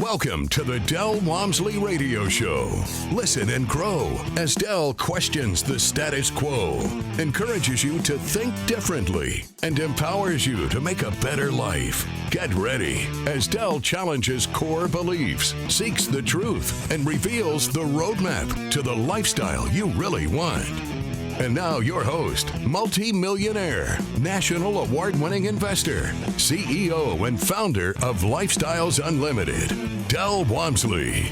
Welcome to the Del Walmsley Radio Show. Listen and grow as Del questions the status quo, encourages you to think differently, and empowers you to make a better life. Get ready as Del challenges core beliefs, seeks the truth, and reveals the roadmap to the lifestyle you really want. And now your host, multi-millionaire, national award-winning investor, CEO and founder of Lifestyles Unlimited, Del Walmsley.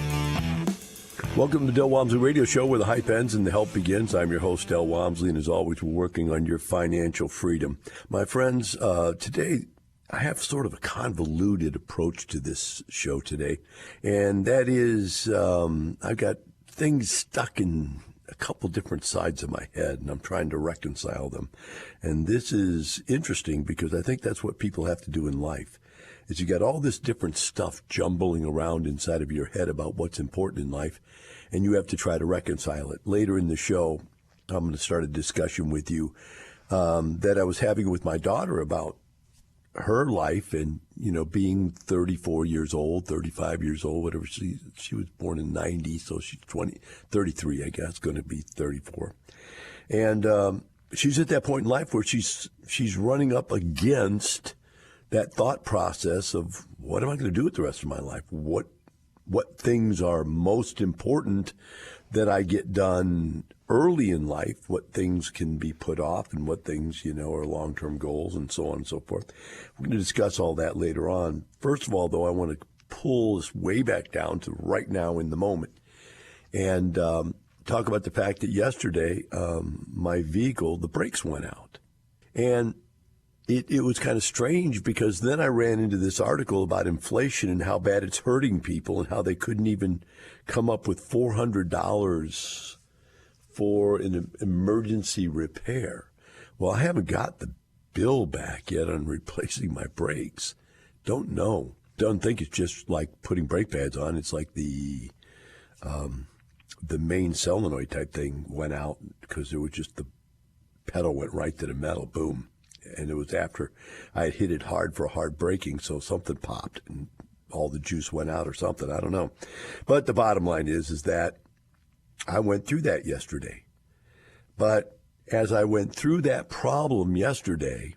Welcome to the Del Walmsley Radio Show, where the hype ends and the help begins. I'm your host, Del Walmsley, and as always, we're working on your financial freedom. My friends, today I have sort of a convoluted approach to this show today, and that is I've got things stuck in a couple different sides of my head, and I'm trying to reconcile them. And this is interesting because I think that's what people have to do in life, is you got all this different stuff jumbling around inside of your head about what's important in life, and you have to try to reconcile it. Later in the show, I'm going to start a discussion with you that I was having with my daughter about her life and, you know, being 34 years old, 35 years old, whatever. She was born in 90, so she's 33, I guess, going to be 34. And she's at that point in life where she's running up against that thought process of, what am I going to do with the rest of my life? What things are most important that I get done early in life, what things can be put off, and what things, you know, are long-term goals, and so on and so forth. We're going to discuss all that later on. First of all, though, I want to pull this way back down to right now in the moment and talk about the fact that yesterday my vehicle, the brakes went out. And it was kind of strange because then I ran into this article about inflation and how bad it's hurting people and how they couldn't even come up with $400 for an emergency repair. Well, I haven't got the bill back yet on replacing my brakes. Don't know. Don't think it's just like putting brake pads on. It's like the main solenoid type thing went out because it was just the pedal went right to the metal. Boom. And it was after I had hit it hard for hard braking, so something popped and all the juice went out or something. I don't know. But the bottom line is that I went through that yesterday. But as I went through that problem yesterday,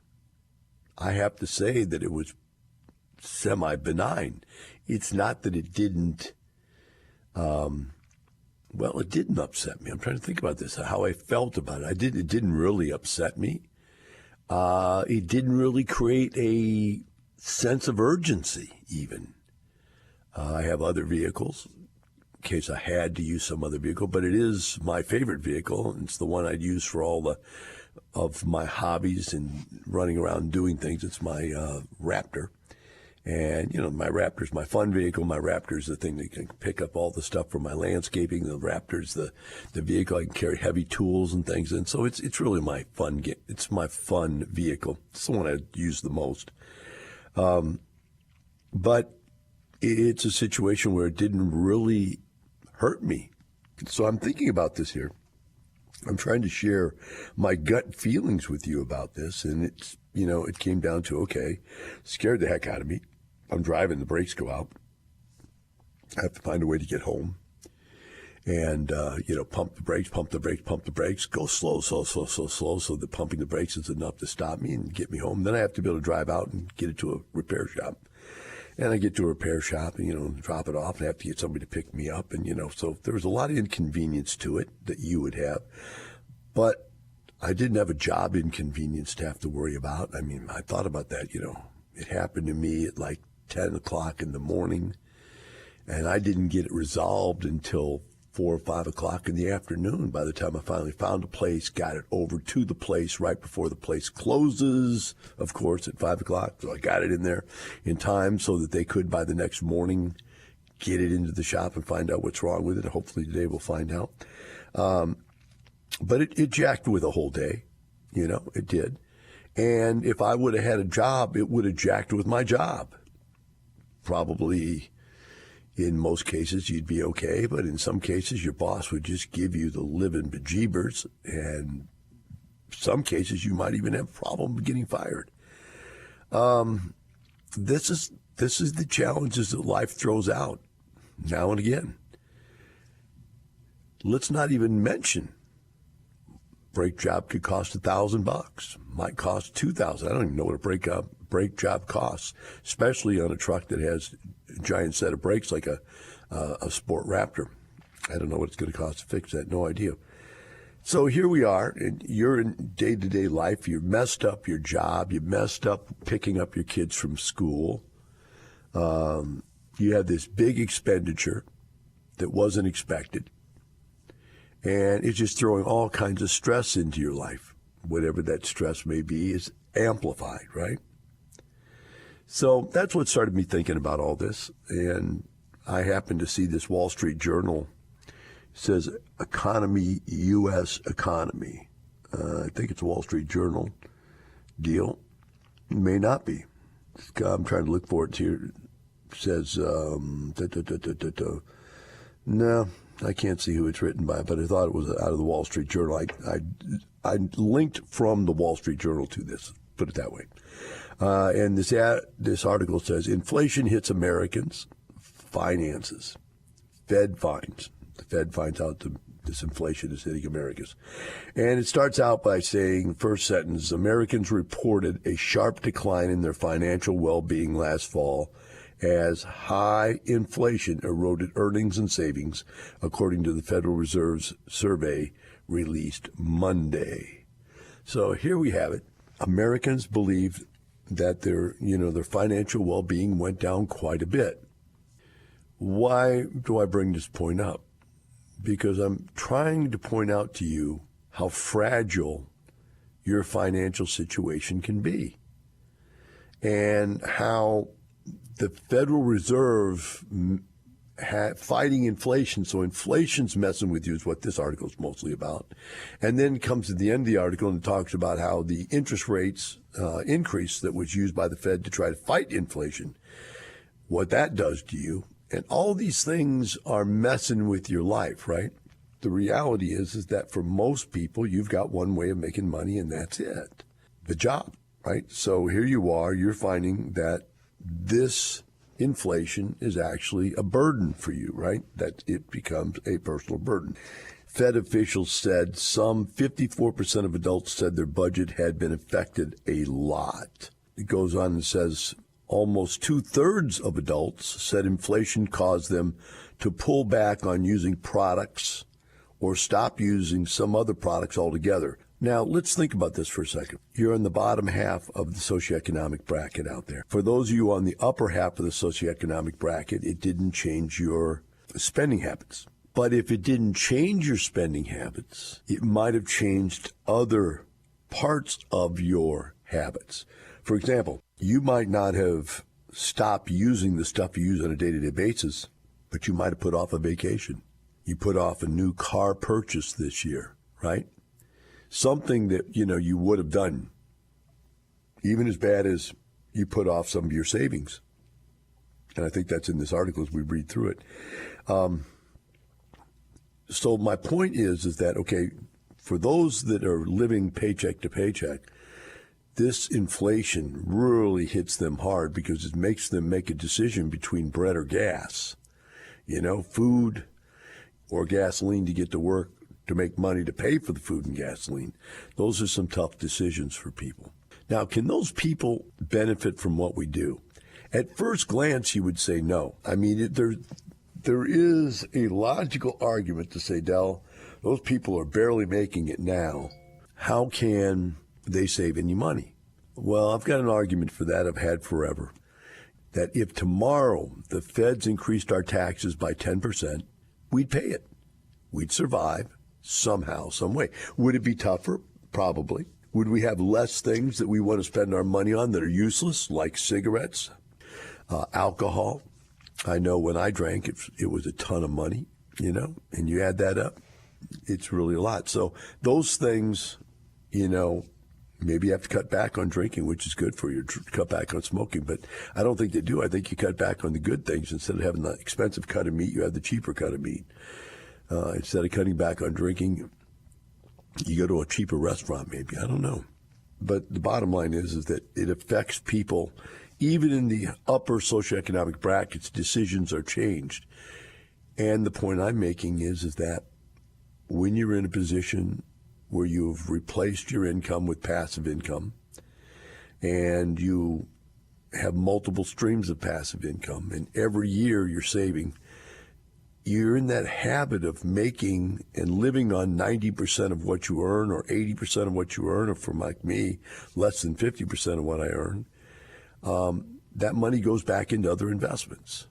I have to say that it was semi-benign. It's not that it didn't, it didn't upset me. I'm trying to think about this, how I felt about it. It didn't really upset me. It didn't really create a sense of urgency, even. I have other vehicles in case I had to use some other vehicle, but it is my favorite vehicle. It's the one I'd use for all of my hobbies and running around doing things. It's my Raptor. And, you know, my Raptor's my fun vehicle. My Raptor's the thing that can pick up all the stuff for my landscaping. The Raptor's the vehicle I can carry heavy tools and things in. So it's really my fun. It's my fun vehicle. It's the one I use the most. But it's a situation where it didn't really hurt me. So I'm thinking about this here. I'm trying to share my gut feelings with you about this. And it's, you know, it came down to, okay, scared the heck out of me. I'm driving, the brakes go out. I have to find a way to get home. And, pump the brakes, go slow, so that pumping the brakes is enough to stop me and get me home. Then I have to be able to drive out and get it to a repair shop. And I get to a repair shop and, drop it off and I have to get somebody to pick me up. And, so there was a lot of inconvenience to it that you would have. But I didn't have a job inconvenience to have to worry about. I mean, I thought about that, It happened to me at like 10 o'clock in the morning, and I didn't get it resolved until 4 or 5 o'clock in the afternoon. By the time I finally found a place, got it over to the place right before the place closes, of course, at 5 o'clock. So I got it in there in time so that they could, by the next morning, get it into the shop and find out what's wrong with it. Hopefully today we'll find out. But it jacked with a whole day, it did. And if I would have had a job, it would have jacked with my job. Probably in most cases you'd be okay, but in some cases your boss would just give you the living bejeebers, and some cases you might even have a problem getting fired. This is this is the challenges that life throws out now and again. Let's not even mention brake job could cost $1,000, might cost $2,000. I don't even know what a brake job costs, especially on a truck that has a giant set of brakes like a Sport Raptor. I don't know what it's going to cost to fix that. No idea. So here we are, and you're in day-to-day life. You've messed up your job. You've messed up picking up your kids from school. You had this big expenditure that wasn't expected. And it's just throwing all kinds of stress into your life. Whatever that stress may be is amplified, right? So that's what started me thinking about all this. And I happened to see this Wall Street Journal. It says, economy, U.S. economy. I think it's a Wall Street Journal deal. It may not be. I'm trying to look for it here. It says, no, I can't see who it's written by, but I thought it was out of the Wall Street Journal. I linked from the Wall Street Journal to this, put it that way. And this article says, inflation hits Americans' finances. Fed finds. The Fed finds out this inflation is hitting Americans. And it starts out by saying, first sentence, Americans reported a sharp decline in their financial well-being last fall as high inflation eroded earnings and savings, according to the Federal Reserve's survey released Monday. So here we have it. Americans believe that their financial well-being went down quite a bit. Why do I bring this point up? Because I'm trying to point out to you how fragile your financial situation can be and how the Federal Reserve fighting inflation. So inflation's messing with you is what this article is mostly about. And then comes to the end of the article and talks about how the interest rates increase that was used by the Fed to try to fight inflation, what that does to you. And all these things are messing with your life, right? The reality is that for most people, you've got one way of making money, and that's it, the job, right? So here you are, you're finding that this inflation is actually a burden for you, right? That it becomes a personal burden. Fed officials said some 54% of adults said their budget had been affected a lot. It goes on and says almost 2/3 of adults said inflation caused them to pull back on using products or stop using some other products altogether. Now, let's think about this for a second. You're in the bottom half of the socioeconomic bracket out there. For those of you on the upper half of the socioeconomic bracket, it didn't change your spending habits. But if it didn't change your spending habits, it might have changed other parts of your habits. For example, you might not have stopped using the stuff you use on a day-to-day basis, but you might have put off a vacation. You put off a new car purchase this year, right? Something that, you would have done, even as bad as you put off some of your savings. And I think that's in this article as we read through it. So my point is that, okay, for those that are living paycheck to paycheck, this inflation really hits them hard because it makes them make a decision between bread or gas, food or gasoline to get to work, to make money to pay for the food and gasoline. Those are some tough decisions for people. Now, can those people benefit from what we do? At first glance, you would say no. I mean, there is a logical argument to say, Del, those people are barely making it now. How can they save any money? Well, I've got an argument for that I've had forever. That if tomorrow the feds increased our taxes by 10%, we'd pay it. We'd survive somehow, some way. Would it be tougher? Probably. Would we have less things that we want to spend our money on that are useless, like cigarettes, alcohol? I know when I drank, it was a ton of money, and you add that up, it's really a lot. So those things, maybe you have to cut back on drinking, which is good for you, cut back on smoking. But I don't think they do. I think you cut back on the good things. Instead of having the expensive cut of meat, you have the cheaper cut of meat. Instead of cutting back on drinking, you go to a cheaper restaurant maybe. I don't know. But the bottom line is that it affects people even in the upper socioeconomic brackets, decisions are changed. And the point I'm making is that when you're in a position where you've replaced your income with passive income and you have multiple streams of passive income and every year you're saving, you're in that habit of making and living on 90% of what you earn or 80% of what you earn, or for like me, less than 50% of what I earn. That money goes back into other investments.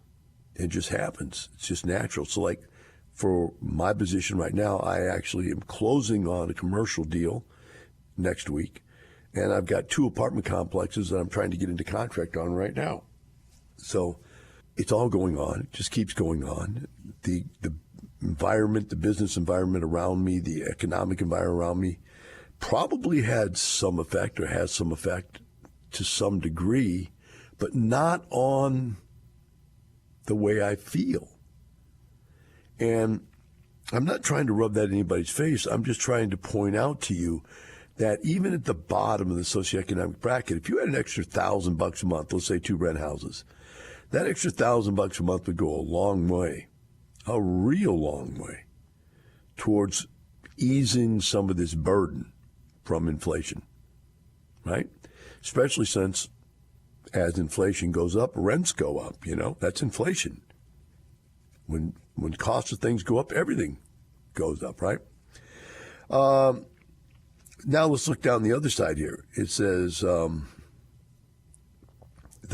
It just happens. It's just natural. So like for my position right now, I actually am closing on a commercial deal next week. And I've got 2 apartment complexes that I'm trying to get into contract on right now. So it's all going on. It just keeps going on. The environment, the business environment around me, the economic environment around me probably had some effect or has some effect to some degree, but not on the way I feel. And I'm not trying to rub that in anybody's face. I'm just trying to point out to you that even at the bottom of the socioeconomic bracket, if you had an extra $1,000 a month, let's say 2 rent houses, that extra $1,000 a month would go a long way, a real long way, towards easing some of this burden from inflation, right? Especially since as inflation goes up, rents go up, that's inflation. When costs of things go up, everything goes up, right? Now let's look down the other side here. It says the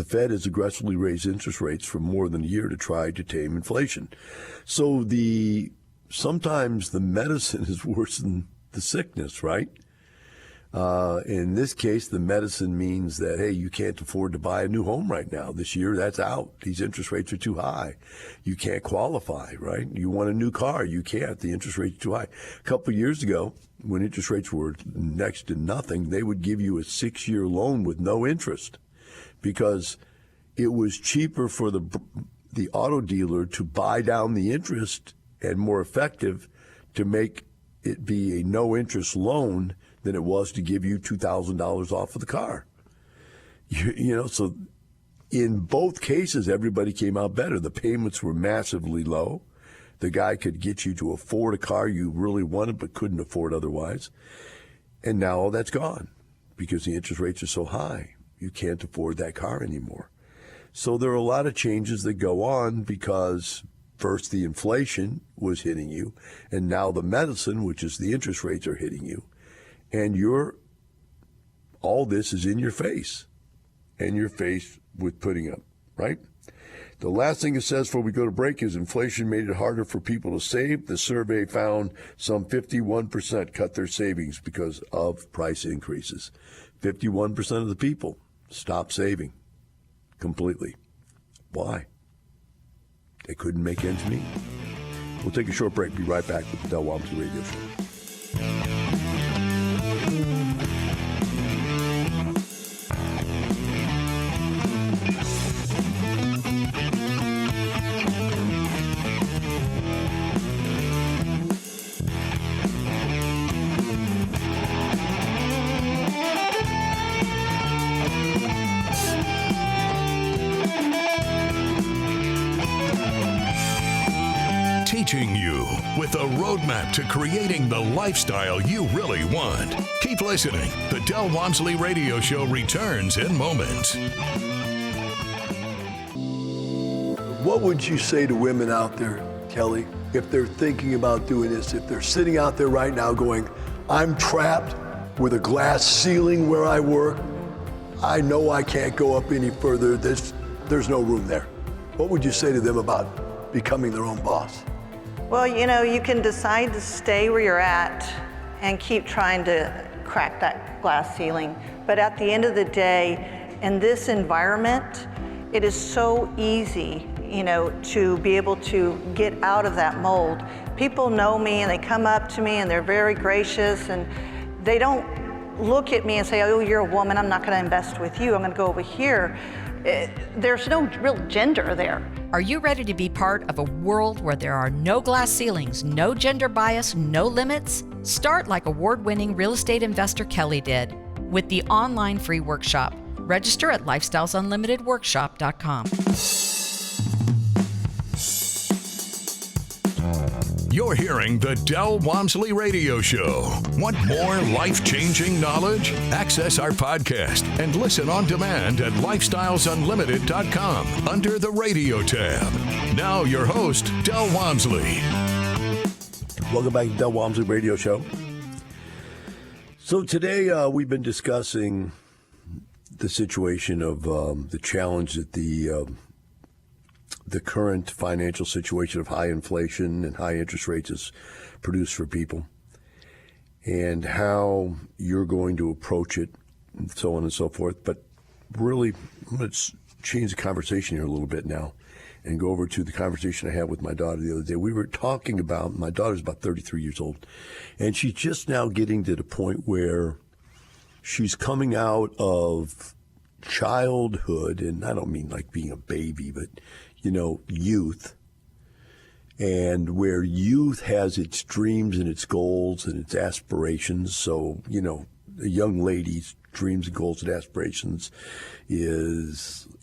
Fed has aggressively raised interest rates for more than a year to try to tame inflation. So sometimes the medicine is worse than the sickness, right? In this case, the medicine means that, hey, you can't afford to buy a new home right now. This year, that's out. These interest rates are too high. You can't qualify, right? You want a new car. You can't. The interest rate's too high. A couple of years ago, when interest rates were next to nothing, they would give you a 6-year loan with no interest because it was cheaper for the auto dealer to buy down the interest and more effective to make it be a no-interest loan than it was to give you $2,000 off of the car. So in both cases, everybody came out better. The payments were massively low. The guy could get you to afford a car you really wanted but couldn't afford otherwise. And now all that's gone because the interest rates are so high. You can't afford that car anymore. So there are a lot of changes that go on because first the inflation was hitting you, and now the medicine, which is the interest rates, are hitting you. And all this is in your face, and you're faced with putting up, right? The last thing it says before we go to break is inflation made it harder for people to save. The survey found some 51% cut their savings because of price increases. 51% of the people stopped saving completely. Why? They couldn't make ends meet. We'll take a short break. Be right back with the Del Walmsley Radio Show. Teaching you with a roadmap to creating the lifestyle you really want. Keep listening. The Del Walmsley Radio Show returns in moments. What would you say to women out there, Kelly, if they're thinking about doing this, if they're sitting out there right now going, I'm trapped with a glass ceiling where I work. I know I can't go up any further. There's no room there. What would you say to them about becoming their own boss? Well, you can decide to stay where you're at and keep trying to crack that glass ceiling. But at the end of the day, in this environment, it is so easy, to be able to get out of that mold. People know me and they come up to me and they're very gracious, and they don't look at me and say, oh, you're a woman, I'm not going to invest with you, I'm going to go over here. There's no real gender there. Are you ready to be part of a world where there are no glass ceilings, no gender bias, no limits? Start like award-winning real estate investor Kelly did with the online free workshop. Register at lifestylesunlimitedworkshop.com. You're hearing the Del Walmsley Radio Show. Want more life-changing knowledge? Access our podcast and listen on demand at lifestylesunlimited.com under the radio tab. Now your host, Del Walmsley. Welcome back to Del Walmsley Radio Show. So today we've been discussing the situation of the challenge that the current financial situation of high inflation and high interest rates has produced for people, and how you're going to approach it, and so on and so forth. But really, I'm going to change the conversation here a little bit now and go over to the conversation I had with my daughter the other day. We were talking about, my daughter's about 33 years old, and she's just now getting to the point where she's coming out of childhood, and I don't mean like being a baby, but, you know, youth, and where youth has its dreams and its goals and its aspirations. So, you know, a young lady's dreams and goals and aspirations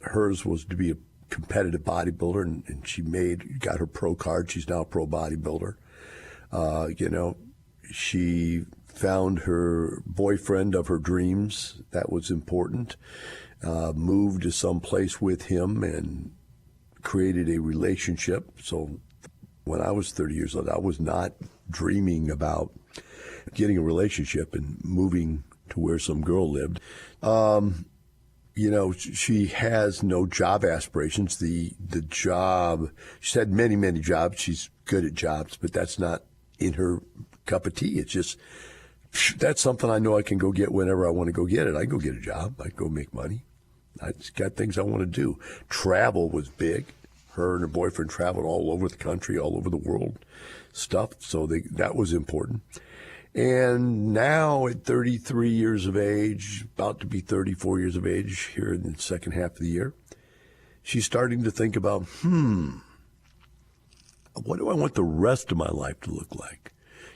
hers was to be a competitive bodybuilder, and she got her pro card. She's now a pro bodybuilder. You know, she found her boyfriend of her dreams. That was important. Moved to some place with him and created a relationship. So when I was 30 years old, I was not dreaming about getting a relationship and moving to where some girl lived. You know, she has no job aspirations. The job, she's had many, many jobs. She's good at jobs, but that's not in her cup of tea. It's just, that's something I know I can go get whenever I want to go get it. I go get a job. I go make money. I just got things I want to do. Travel was big. Her and her boyfriend traveled all over the country, all over the world, stuff. So that was important. And now at 33 years of age, about to be 34 years of age here in the second half of the year, she's starting to think about, what do I want the rest of my life to look like?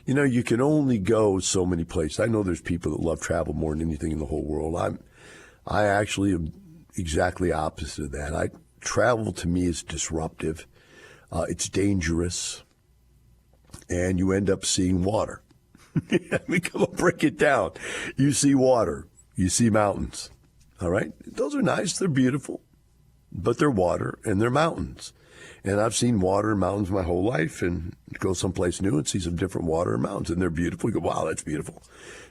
You know, you can only go so many places. I know there's people that love travel more than anything in the whole world. I actually am exactly opposite of that. Travel to me is disruptive. It's dangerous. And you end up seeing water. I mean, come on, break it down. You see water. You see mountains. All right? Those are nice. They're beautiful. But they're water and they're mountains. And I've seen water and mountains my whole life, and go someplace new and see some different water and mountains. And they're beautiful. You go, wow, that's beautiful.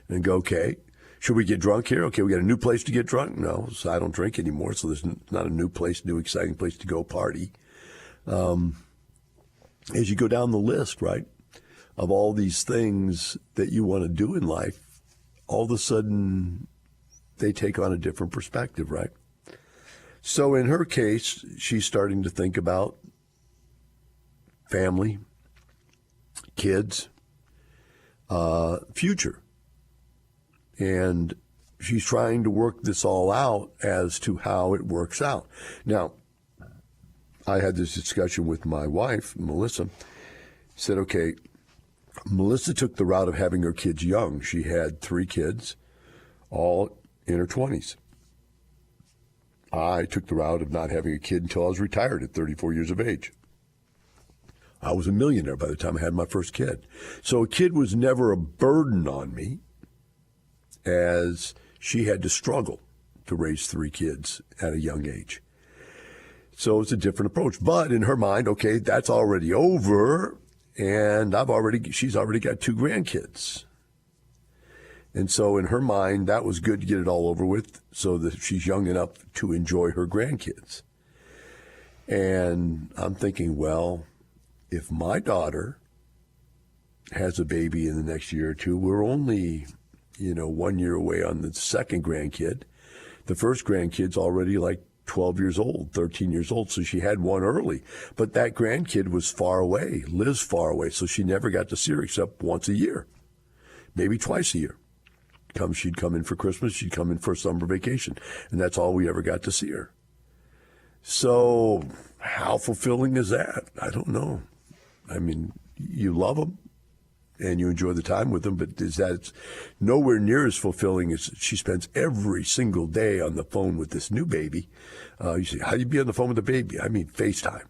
And go, okay. Should we get drunk here? Okay, we got a new place to get drunk? No, so I don't drink anymore, so there's not a new place, new exciting place to go party. As you go down the list, right, of all these things that you want to do in life, all of a sudden they take on a different perspective, right? So in her case, she's starting to think about family, kids, future. And she's trying to work this all out as to how it works out. Now, I had this discussion with my wife, Melissa. Said, okay, Melissa took the route of having her kids young. She had 3 kids, all in her 20s. I took the route of not having a kid until I was retired at 34 years of age. I was a millionaire by the time I had my first kid. So a kid was never a burden on me, as she had to struggle to raise 3 kids at a young age. So it's a different approach. But in her mind, okay, that's already over, and she's already got 2 grandkids. And so in her mind, that was good to get it all over with so that she's young enough to enjoy her grandkids. And I'm thinking, well, if my daughter has a baby in the next year or two, we're only 1 year away on the second grandkid. The first grandkid's already like 12 years old, 13 years old, so she had one early. But that grandkid was far away, lives far away, so she never got to see her except once a year, maybe twice a year. She'd come in for Christmas, she'd come in for a summer vacation, and that's all we ever got to see her. So how fulfilling is that? I don't know. I mean, you love them, and you enjoy the time with them, but is that it's nowhere near as fulfilling as she spends every single day on the phone with this new baby. You say, how do you be on the phone with the baby? I mean, FaceTime.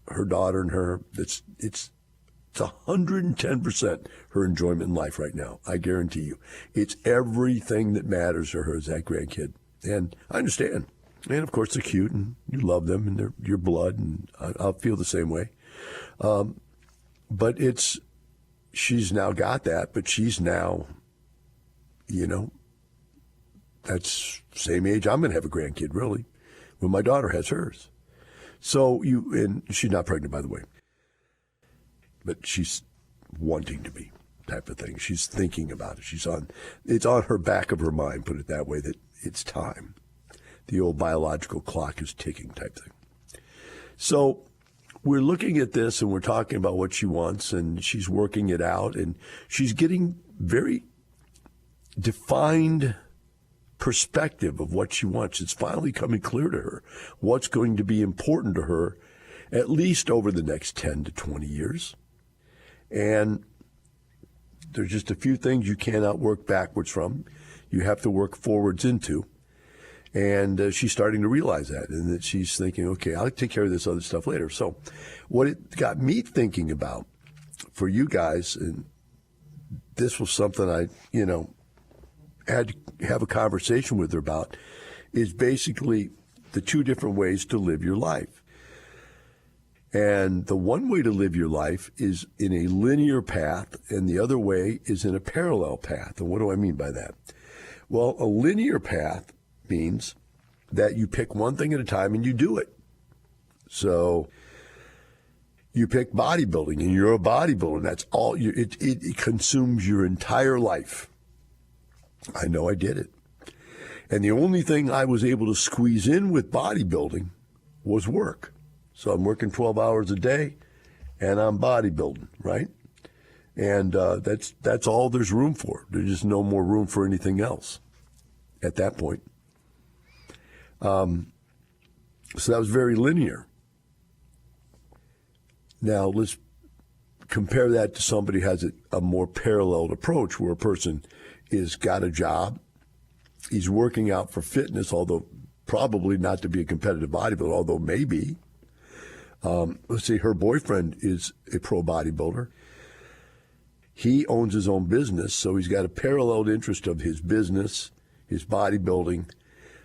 Her daughter and her, it's 110% her enjoyment in life right now. I guarantee you. It's everything that matters to her is that grandkid. And I understand. And, of course, they're cute, and you love them, and they're your blood, and I'll feel the same way. But she's now got that, but she's now, that's same age I'm going to have a grandkid, really, when my daughter has hers. So and she's not pregnant, by the way, but she's wanting to be, type of thing. She's thinking about it. It's on her back of her mind, put it that way, that it's time. The old biological clock is ticking type thing. So we're looking at this and we're talking about what she wants, and she's working it out, and she's getting very defined perspective of what she wants. It's finally coming clear to her what's going to be important to her, at least over the next 10 to 20 years. And there's just a few things you cannot work backwards from. You have to work forwards into. And she's starting to realize that, and that she's thinking, okay, I'll take care of this other stuff later. So what it got me thinking about for you guys, and this was something I, had to have a conversation with her about, is basically the two different ways to live your life. And the one way to live your life is in a linear path, and the other way is in a parallel path. And what do I mean by that? Well, a linear path means that you pick one thing at a time and you do it. So you pick bodybuilding, and you're a bodybuilder. That's all. It consumes your entire life. I know I did it. And the only thing I was able to squeeze in with bodybuilding was work. So I'm working 12 hours a day, and I'm bodybuilding, right? And that's all there's room for. There's just no more room for anything else at that point. So that was very linear. Now let's compare that to somebody who has a more paralleled approach, where a person is got a job, he's working out for fitness, although probably not to be a competitive bodybuilder, although maybe. Let's see, her boyfriend is a pro bodybuilder. He owns his own business, so he's got a paralleled interest of his business, his bodybuilding,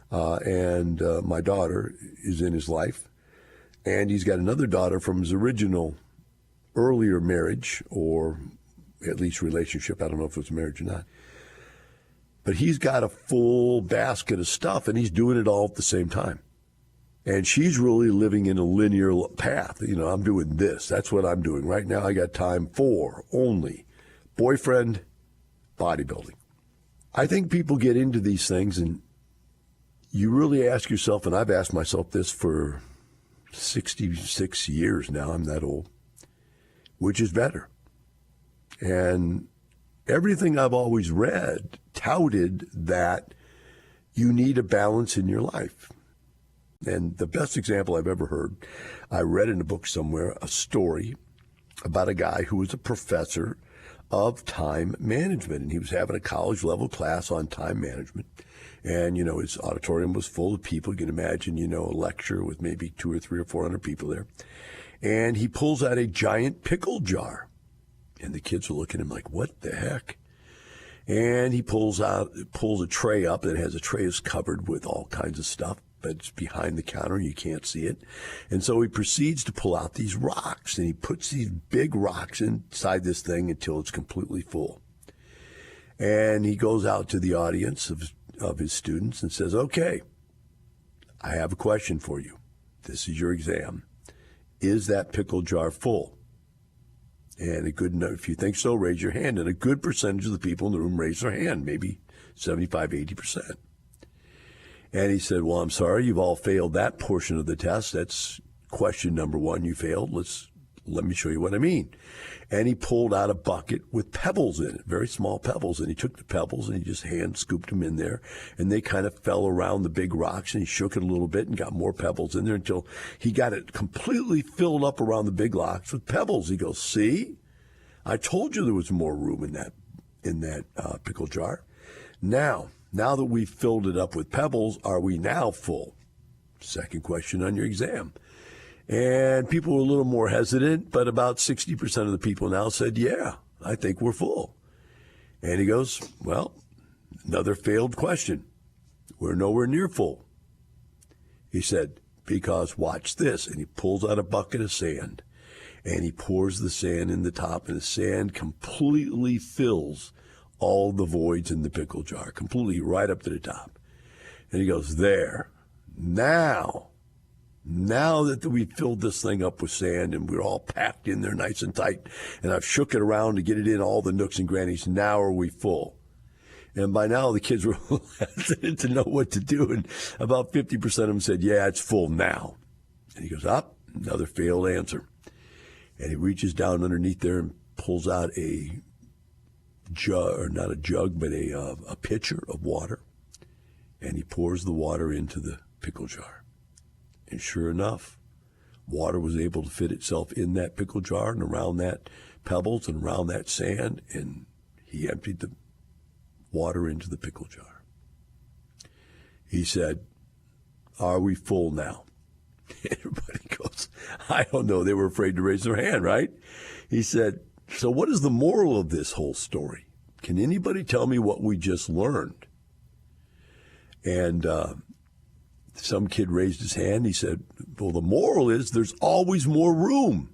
and my daughter is in his life. And he's got another daughter from his original earlier marriage, or at least relationship. I don't know if it was marriage or not. But he's got a full basket of stuff, and he's doing it all at the same time. And she's really living in a linear path. I'm doing this. That's what I'm doing. Right now I got time for only boyfriend, bodybuilding. I think people get into these things, and you really ask yourself, and I've asked myself this for 66 years now, I'm that old, which is better? And everything I've always read touted that you need a balance in your life. And the best example I've ever heard, I read in a book somewhere, a story about a guy who was a professor of time management. And he was having a college-level class on time management. And, his auditorium was full of people. You can imagine, a lecture with maybe 200 or 300 or 400 people there. And he pulls out a giant pickle jar. And the kids are looking at him like, what the heck? And he pulls a tray up, and a tray is covered with all kinds of stuff, but it's behind the counter, you can't see it. And so he proceeds to pull out these rocks, and he puts these big rocks inside this thing until it's completely full. And he goes out to the audience of his students and says, okay, I have a question for you. This is your exam. Is that pickle jar full? And if you think so, raise your hand. And a good percentage of the people in the room raise their hand, maybe 75, 80%. And he said, well, I'm sorry, you've all failed that portion of the test. That's question number one, you failed. Let me show you what I mean. And he pulled out a bucket with pebbles in it, very small pebbles. And he took the pebbles and he just hand scooped them in there. And they kind of fell around the big rocks, and he shook it a little bit and got more pebbles in there until he got it completely filled up around the big rocks with pebbles. He goes, see, I told you there was more room in that pickle jar. Now that we've filled it up with pebbles, are we now full? Second question on your exam. And people were a little more hesitant, but about 60% of the people now said, yeah, I think we're full. And he goes, well, another failed question. We're nowhere near full. He said, because watch this. And he pulls out a bucket of sand, and he pours the sand in the top, and the sand completely fills all the voids in the pickle jar, completely right up to the top. And he goes, there. Now that we filled this thing up with sand and we're all packed in there nice and tight, and I've shook it around to get it in all the nooks and crannies, now are we full? And by now the kids were hesitant to know what to do, and about 50% of them said, yeah, it's full now. And he goes, up, another failed answer. And he reaches down underneath there and pulls out a jug, or not a jug, but a pitcher of water, and he pours the water into the pickle jar. And sure enough, water was able to fit itself in that pickle jar and around that pebbles and around that sand, and he emptied the water into the pickle jar. He said, are we full now? Everybody goes, I don't know. They were afraid to raise their hand, right? He said, so what is the moral of this whole story? Can anybody tell me what we just learned? And some kid raised his hand. He said, well, the moral is there's always more room.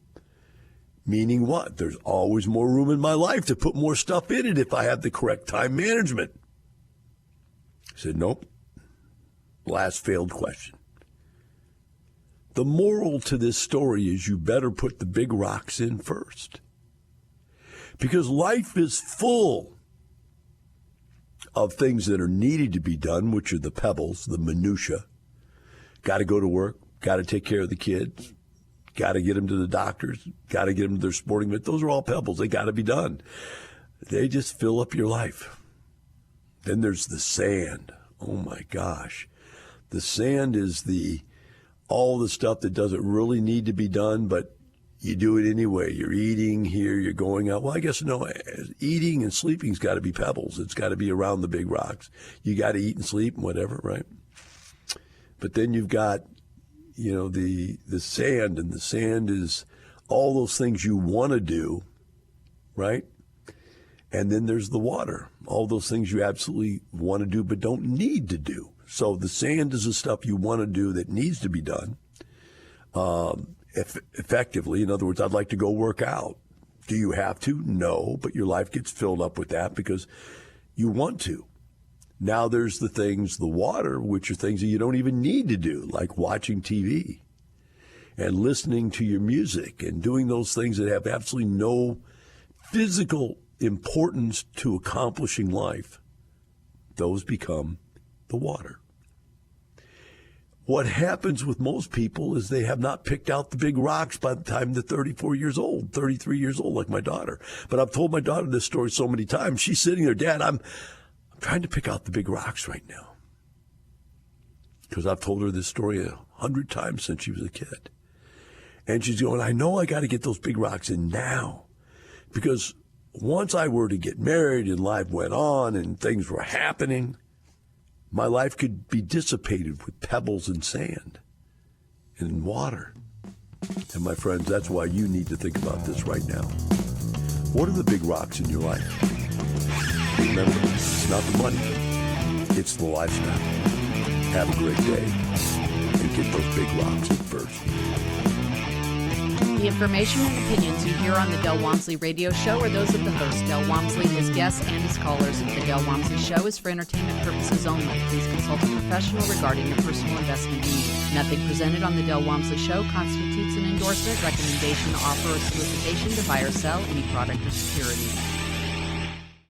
Meaning what? There's always more room in my life to put more stuff in it if I have the correct time management. I said, nope. Last failed question. The moral to this story is you better put the big rocks in first. Because life is full of things that are needed to be done, which are the pebbles, the minutia. Got to go to work, got to take care of the kids, got to get them to the doctors, got to get them to their sporting event. Those are all pebbles. They got to be done. They just fill up your life. Then there's the sand. Oh, my gosh. The sand is all the stuff that doesn't really need to be done, but you do it anyway. You're eating here, you're going out. Well, I guess no, eating and sleeping's got to be pebbles. It's got to be around the big rocks. You got to eat and sleep and whatever, right? But then you've got, the sand, and the sand is all those things you want to do, right? And then there's the water, all those things you absolutely want to do but don't need to do. So the sand is the stuff you want to do that needs to be done effectively. In other words, I'd like to go work out. Do you have to? No, but your life gets filled up with that because you want to. Now there's the things, the water, which are things that you don't even need to do, like watching TV and listening to your music and doing those things that have absolutely no physical importance to accomplishing life. Those become the water. What happens with most people is they have not picked out the big rocks by the time they're 34 years old, 33 years old, like my daughter. But I've told my daughter this story so many times. She's sitting there, Dad, I'm trying to pick out the big rocks right now. Because I've told her this story 100 times since she was a kid. And she's going, I know I got to get those big rocks in now. Because once I were to get married and life went on and things were happening, my life could be dissipated with pebbles and sand and water. And my friends, that's why you need to think about this right now. What are the big rocks in your life? Remember, it's not the money, it's the lifestyle. Have a great day and get those big rocks in first. The information and opinions you hear on the Del Walmsley radio show are those of the host, Del Walmsley, his guests, and his callers. The Del Walmsley show is for entertainment purposes only. Please consult a professional regarding your personal investment needs. Nothing presented on the Del Walmsley show constitutes an endorsement, recommendation, offer, or solicitation to buy or sell any product or security.